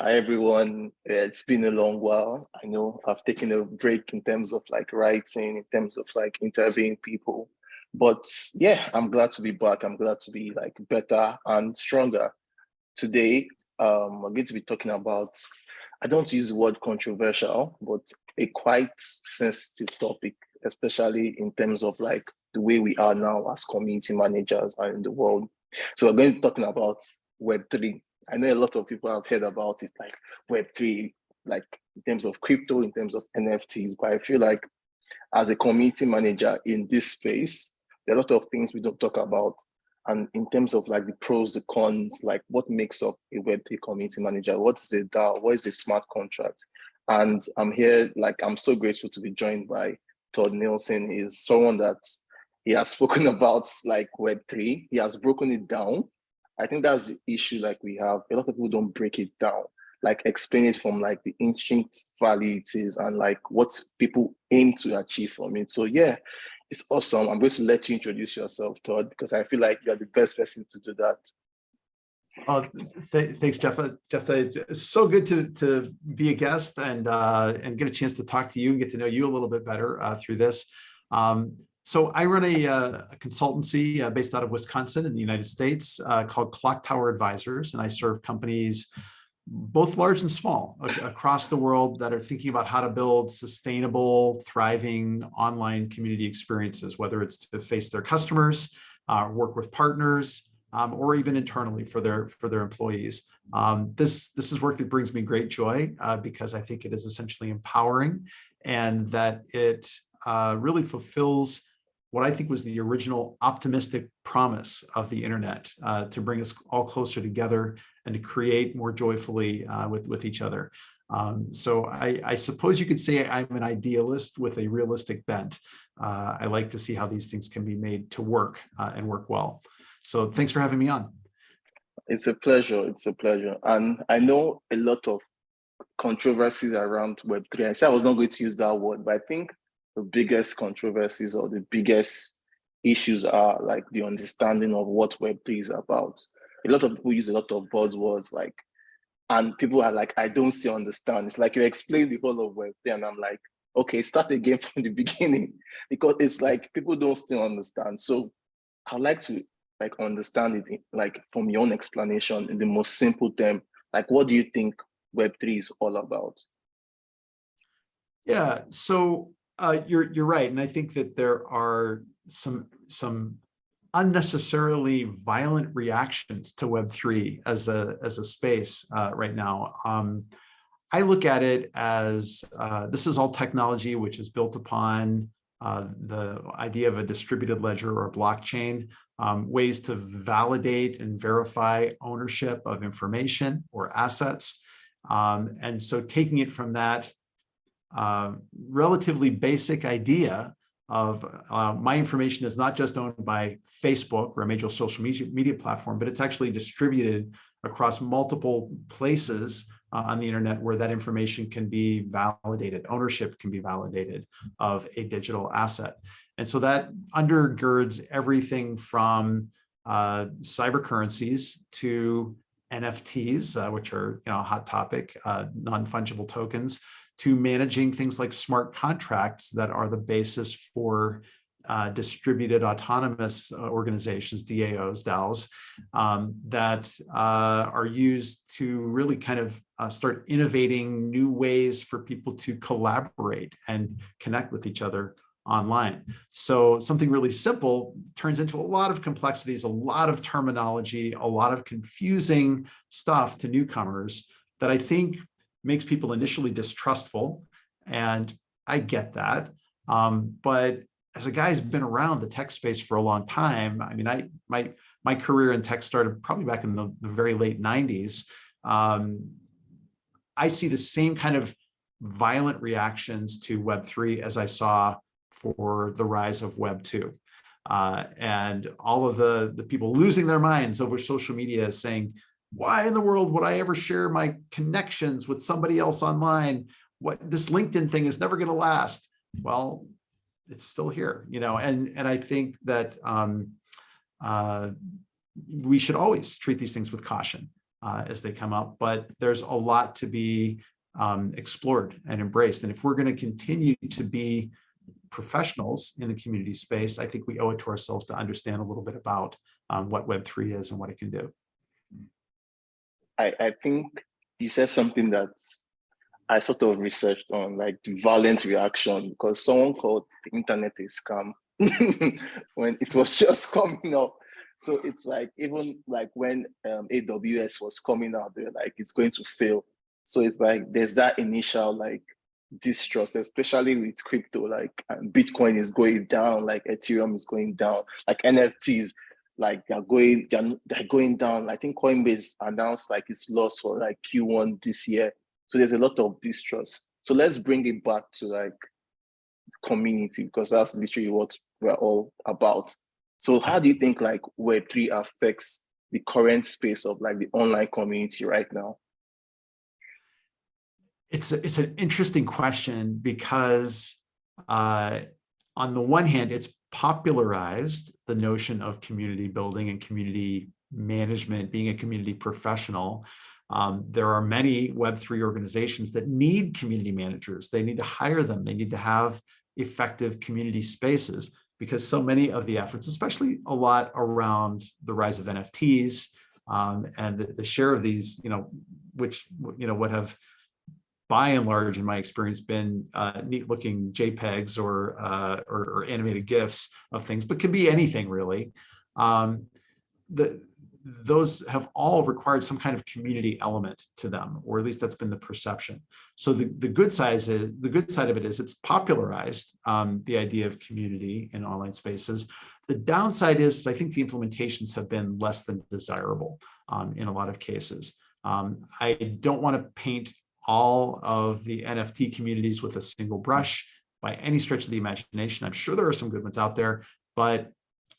Hi everyone. Yeah, it's been a long while. I know I've taken a break in terms of like writing, in terms of like interviewing people. But yeah, I'm glad to be back. I'm glad to be like better and stronger. Today, we're going to be talking about, I don't want to use the word controversial, but a quite sensitive topic, especially in terms of like the way we are now as community managers and in the world. So we're going to be talking about Web3. I know a lot of people have heard about it, like Web3, like in terms of crypto, in terms of NFTs, but I feel like as a community manager in this space, there are a lot of things we don't talk about. And in terms of like the pros, the cons, like what makes up a Web3 community manager? What's a DAO? What is a smart contract? And I'm here, like, I'm so grateful to be joined by Todd Nilson. He's someone that he has spoken about like Web3. He has broken it down. I think that's the issue like we have. A lot of people don't break it down, like explain it from like the ancient value it is and like what people aim to achieve from it. So yeah, it's awesome. I'm going to let you introduce yourself, Todd, because I feel like you're the best person to do that. Thanks, Jephtah. It's so good to be a guest and get a chance to talk to you and get to know you a little bit better through this. So I run a consultancy based out of Wisconsin in the United States called Clocktower Advisors, and I serve companies both large and small across the world that are thinking about how to build sustainable, thriving online community experiences, whether it's to face their customers, work with partners, or even internally for their employees. This is work that brings me great joy because I think it is essentially empowering, and that it really fulfills what I think was the original optimistic promise of the internet, to bring us all closer together and to create more joyfully with each other. So I suppose you could say I'm an idealist with a realistic bent. I like to see how these things can be made to work and work well. So thanks for having me on. It's a pleasure. It's a pleasure. And I know a lot of controversies around Web3. I said I was not going to use that word, but I think the biggest controversies or the biggest issues are like the understanding of what Web3 is about. A lot of people use a lot of buzzwords like, and people are like, I don't still understand. It's like you explain the whole of Web3, and I'm like, okay, start again from the beginning, because it's like people don't still understand. So I'd like to like understand it like from your own explanation in the most simple term. Like, what do you think Web3 is all about? Yeah, so you're right, and I think that there are some unnecessarily violent reactions to Web3 as a space right now. I look at it as this is all technology which is built upon the idea of a distributed ledger or a blockchain, ways to validate and verify ownership of information or assets. And so taking it from that relatively basic idea of my information is not just owned by Facebook or a major social media platform, but it's actually distributed across multiple places on the internet where that information can be validated, ownership can be validated of a digital asset. And so that undergirds everything from cyber currencies to NFTs, which are a hot topic, non-fungible tokens, to managing things like smart contracts that are the basis for distributed autonomous organizations, DAOs, DAOs, that are used to really kind of start innovating new ways for people to collaborate and connect with each other online. So something really simple turns into a lot of complexities, a lot of terminology, a lot of confusing stuff to newcomers that I think makes people initially distrustful. And I get that. But as a guy who's been around the tech space for a long time, I mean, my career in tech started probably back in the very late 90s. I see the same kind of violent reactions to Web3 as I saw for the rise of Web2. And all of the people losing their minds over social media saying, why in the world would I ever share my connections with somebody else online? What, this LinkedIn thing is never going to last. Well, it's still here, and I think that we should always treat these things with caution. as they come up, but there's a lot to be explored and embraced. And if we're going to continue to be professionals in the community space, I think we owe it to ourselves to understand a little bit about what Web3 is and what it can do. I think you said something that I sort of researched on, like the violent reaction, because someone called the internet a scam when it was just coming up. So it's like, even like when AWS was coming out, they're like, it's going to fail. So it's like, there's that initial like distrust, especially with crypto, like Bitcoin is going down, like Ethereum is going down, like NFTs, like they're going down. I think Coinbase announced like its loss for like Q1 this year. So there's a lot of distrust. So let's bring it back to like community, because that's literally what we're all about. So how do you think like Web3 affects the current space of like the online community right now? It's an interesting question because on the one hand, it's popularized the notion of community building and community management, being a community professional. There are many Web3 organizations that need community managers. They need to hire them. They need to have effective community spaces, because so many of the efforts, especially a lot around the rise of NFTs and the share of these, which would have by and large, in my experience, been neat-looking JPEGs or animated GIFs of things, but could be anything really. Those have all required some kind of community element to them, or at least that's been the perception. So the good side of it is it's popularized the idea of community in online spaces. The downside is I think the implementations have been less than desirable in a lot of cases. I don't want to paint all of the NFT communities with a single brush by any stretch of the imagination. I'm sure there are some good ones out there, but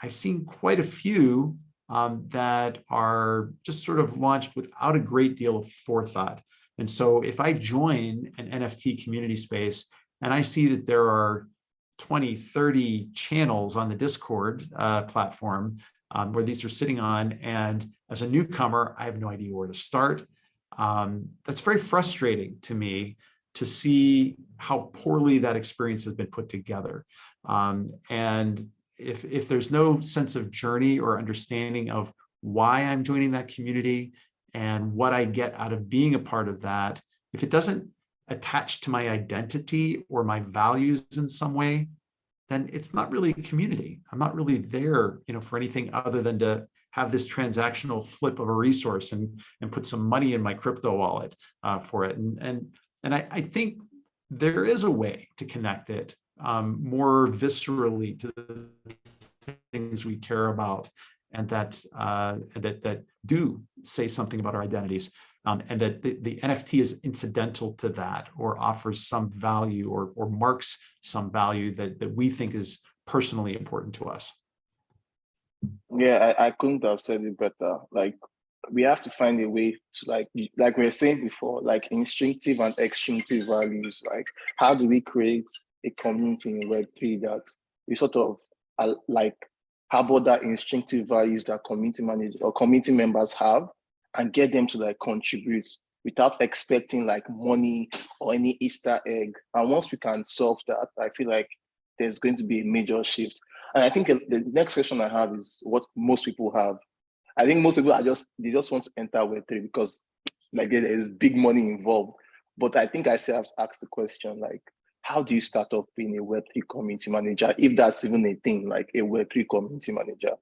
I've seen quite a few that are just sort of launched without a great deal of forethought. And so if I join an NFT community space and I see that there are 20, 30 channels on the Discord platform where these are sitting on, and as a newcomer, I have no idea where to start. That's very frustrating to me to see how poorly that experience has been put together. And if there's no sense of journey or understanding of why I'm joining that community and what I get out of being a part of that, if it doesn't attach to my identity or my values in some way, then it's not really a community. I'm not really there, for anything other than to have this transactional flip of a resource and put some money in my crypto wallet for it. And I think there is a way to connect it more viscerally to the things we care about, and that do say something about our identities, and that the NFT is incidental to that, or offers some value or marks some value that we think is personally important to us. Yeah, I couldn't have said it better. Like, we have to find a way to like we were saying before, like instinctive and extinctive values. Like, how do we create a community in Web3 that we sort of like harbor that instinctive values that community managers or community members have, and get them to like contribute without expecting like money or any Easter egg. And once we can solve that, I feel like there's going to be a major shift. And I think the next question I have is what most people have. I think most people they just want to enter Web3 because like there is big money involved. But I think I still have to ask the question, like, how do you start off being a Web3 community manager, if that's even a thing, like a Web3 community manager?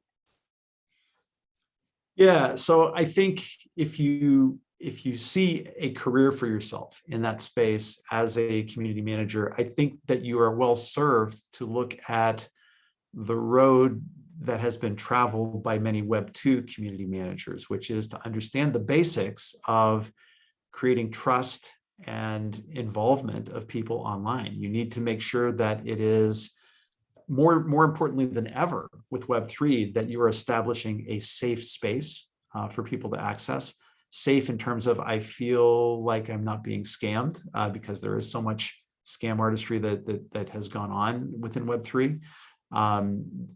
Yeah, so I think if you see a career for yourself in that space as a community manager, I think that you are well served to look at the road that has been traveled by many Web2 community managers, which is to understand the basics of creating trust and involvement of people online. You need to make sure that it is more importantly than ever with Web3, that you are establishing a safe space for people to access. Safe in terms of, I feel like I'm not being scammed because there is so much scam artistry that has gone on within Web3.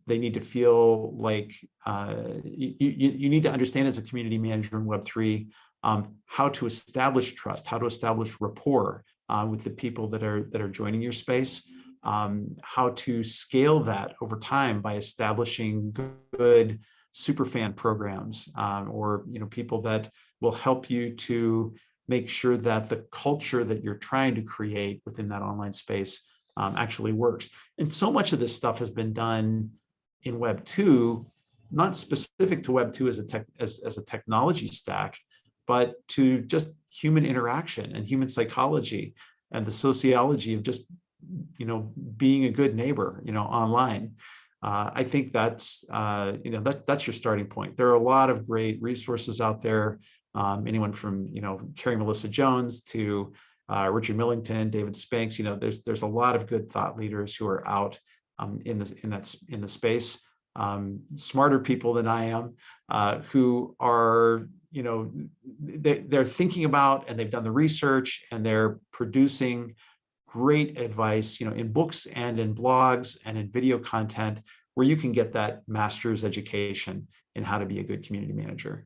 They need to feel like you need to understand as a community manager in Web3 how to establish trust, how to establish rapport with the people that are joining your space, how to scale that over time by establishing good superfan programs, or people that will help you to make sure that the culture that you're trying to create within that online space actually works. And so much of this stuff has been done in Web 2, not specific to Web 2 as a technology stack, but to just human interaction and human psychology and the sociology of just being a good neighbor online. I think that's that's your starting point. There are a lot of great resources out there. Anyone from Carrie Melissa Jones to Richard Millington, David Spanks. There's a lot of good thought leaders who are out in the space. Smarter people than I am, who are they're thinking about, and they've done the research, and they're producing great advice in books and in blogs and in video content, where you can get that master's education in how to be a good community manager.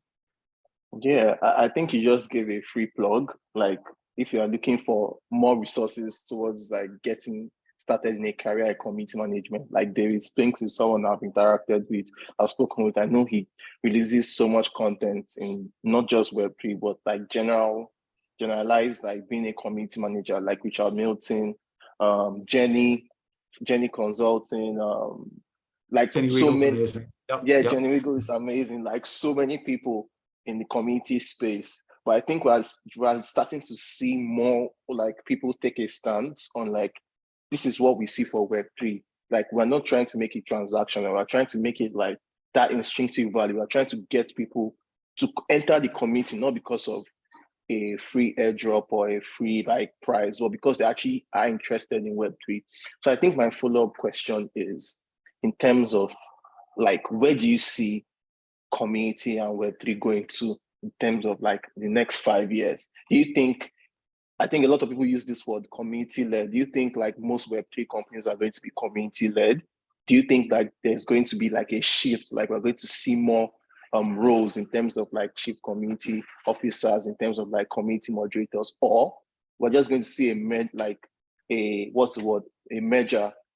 Yeah, I think you just gave a free plug. Like, if you are looking for more resources towards like getting started in a career in community management, like David Spinks is someone I've interacted with, I've spoken with. I know he releases so much content in not just Web3, but like generalized, like being a community manager, like Richard Milton, Jenny Consulting, like Jenny so Weagle's many. amazing. Yep. Jenny Weagle is amazing. Like so many people in the community space. But I think we're starting to see more like people take a stance on like, this is what we see for Web3. Like, we're not trying to make it transactional. We're trying to make it like that instinctive value. We're trying to get people to enter the community, not because of a free airdrop or a free like prize, but because they actually are interested in Web3. So I think my follow-up question is, in terms of like, where do you see community and Web3 going to in terms of like the next 5 years? Do you think, I think a lot of people use this word community-led. Do you think like most Web3 companies are going to be community-led? Do you think like there's going to be like a shift, like we're going to see more roles in terms of like chief community officers, in terms of like community moderators, or we're just going to see a merger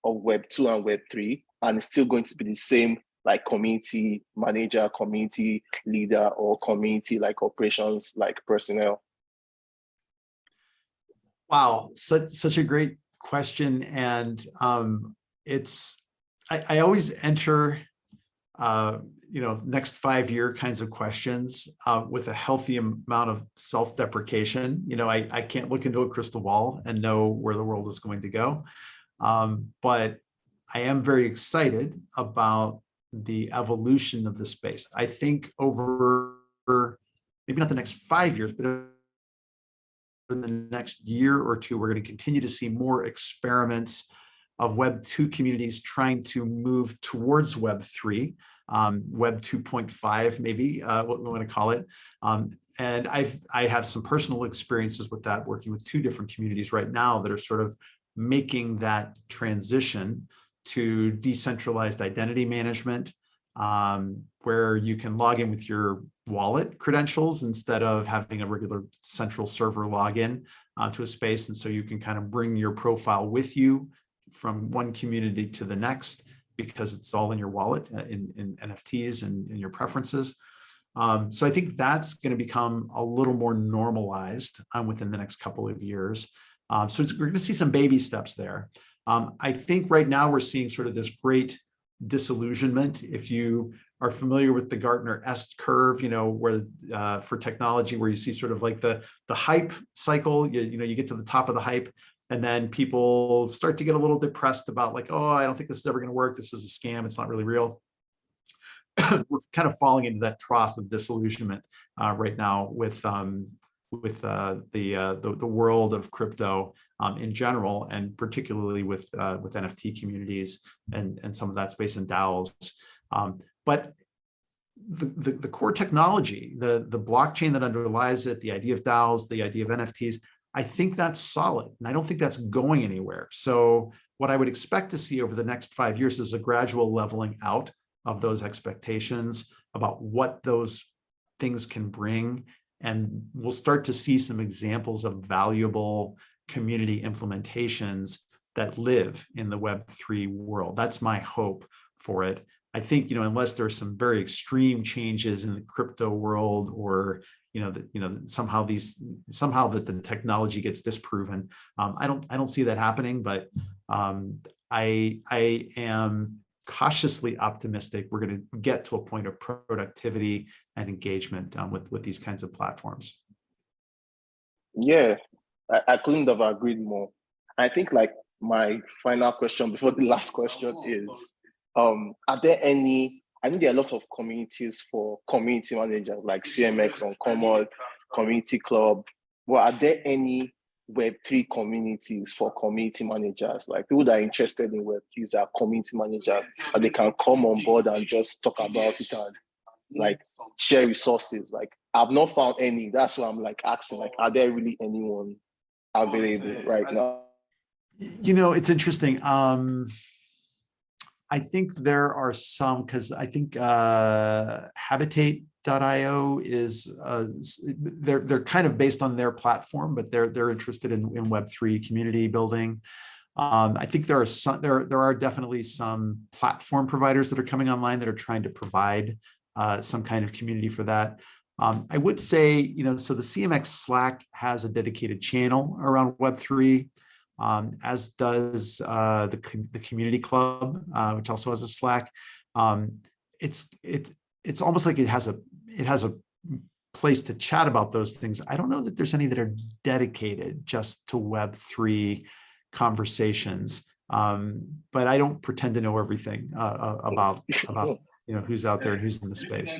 of Web2 and Web3, and it's still going to be the same like community manager, community leader, or community like operations like personnel? Wow, such a great question. And I always enter next 5-year kinds of questions with a healthy amount of self-deprecation. I can't look into a crystal ball and know where the world is going to go, but I am very excited about the evolution of the space. I think over maybe not the next 5 years, but in the next year or two, we're going to continue to see more experiments of Web 2 communities trying to move towards Web 3, Web 2.5, maybe what we want to call it. And I have some personal experiences with that, working with 2 different communities right now that are sort of making that transition to decentralized identity management, where you can log in with your wallet credentials instead of having a regular central server login to a space. And so you can kind of bring your profile with you from one community to the next, because it's all in your wallet, in NFTs and in your preferences. So I think that's going to become a little more normalized within the next couple of years. So we're going to see some baby steps there. I think right now we're seeing sort of this great disillusionment. If you are familiar with the Gartner S-curve, where for technology, where you see sort of like the hype cycle, you get to the top of the hype, and then people start to get a little depressed about like, oh, I don't think this is ever going to work. This is a scam. It's not really real. We're kind of falling into that trough of disillusionment right now with the world of crypto in general, and particularly with NFT communities and some of that space in DAOs. But the core technology, the blockchain that underlies it, the idea of DAOs, the idea of NFTs, I think that's solid, and I don't think that's going anywhere. So what I would expect to see over the next 5 years is a gradual leveling out of those expectations about what those things can bring And we'll start to see some examples of valuable community implementations that live in the Web3 world. That's my hope for it. I think, unless there's some very extreme changes in the crypto world, or somehow that the technology gets disproven, I don't see that happening. But I am cautiously optimistic we're going to get to a point of productivity and engagement with these kinds of platforms. Yeah, I couldn't have agreed more. I think like my final question before the last question is, are there any, I know there are a lot of communities for community managers like CMX, Uncommon, Community Club, but are there any Web3 communities for community managers, like people that are interested in Web3s are community managers, and they can come on board and just talk about it and like share resources? Like I've not found any. That's why I'm like asking, like, are there really anyone available right now? It's interesting. I think there are some, because I think Habitate.io is they're kind of based on their platform, but they're interested in Web3 community building. I think there are definitely some platform providers that are coming online that are trying to provide some kind of community for that. I would say, so the CMX Slack has a dedicated channel around Web3. As does the community club, which also has a Slack. It's almost like it has a place to chat about those things. I don't know that there's any that are dedicated just to Web3 conversations, but I don't pretend to know everything about who's out there and who's in the space.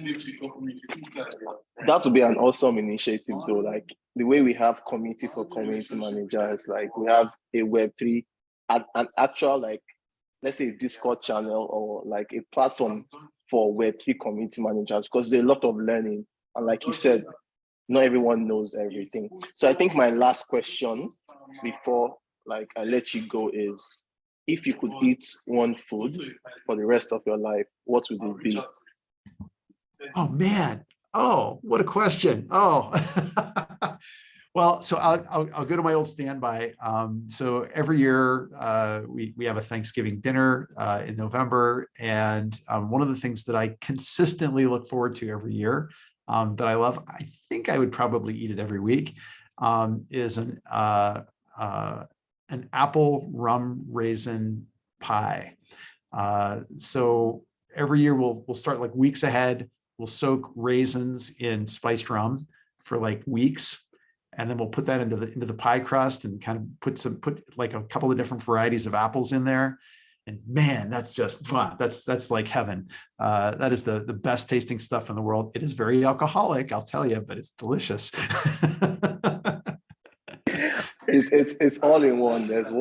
That would be an awesome initiative though. Like the way we have community for community managers, like we have a Web3, an actual, like, let's say a Discord channel or like a platform for Web3 community managers, because there's a lot of learning. And like you said, not everyone knows everything. So I think my last question before like I let you go is, if you could eat one food for the rest of your life, what would it be? Oh man. Oh, what a question. Oh, well, so I'll go to my old standby. So every year we have a Thanksgiving dinner in November. And one of the things that I consistently look forward to every year that I love, I think I would probably eat it every week, is an apple rum raisin pie. So every year we'll start like weeks ahead. We'll soak raisins in spiced rum for like weeks, and then we'll put that into the pie crust and kind of put like a couple of different varieties of apples in there. And man, that's just that's like heaven. That is the best tasting stuff in the world. It is very alcoholic, I'll tell you, but it's delicious. It's all in one. There's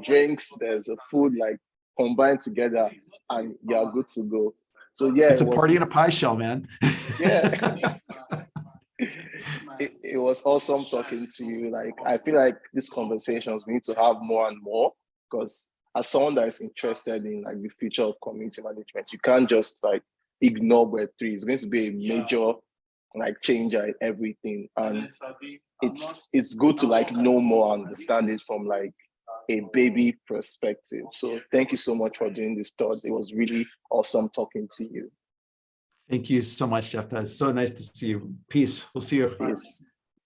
drinks, there's a food, like combined together, and you're good to go. So yeah, it's a party in a pie shell, man. Yeah. It was awesome talking to you. Like I feel like these conversations we need to have more and more, because as someone that is interested in like the future of community management, you can't just like ignore Web3. It's going to be a major like changer in everything, and it's good to like know more, understand it from like a baby perspective. So thank you so much for doing this, Todd. It was really awesome talking to you. Thank you so much, Jephtah. It's so nice to see you. Peace. We'll see you. Peace.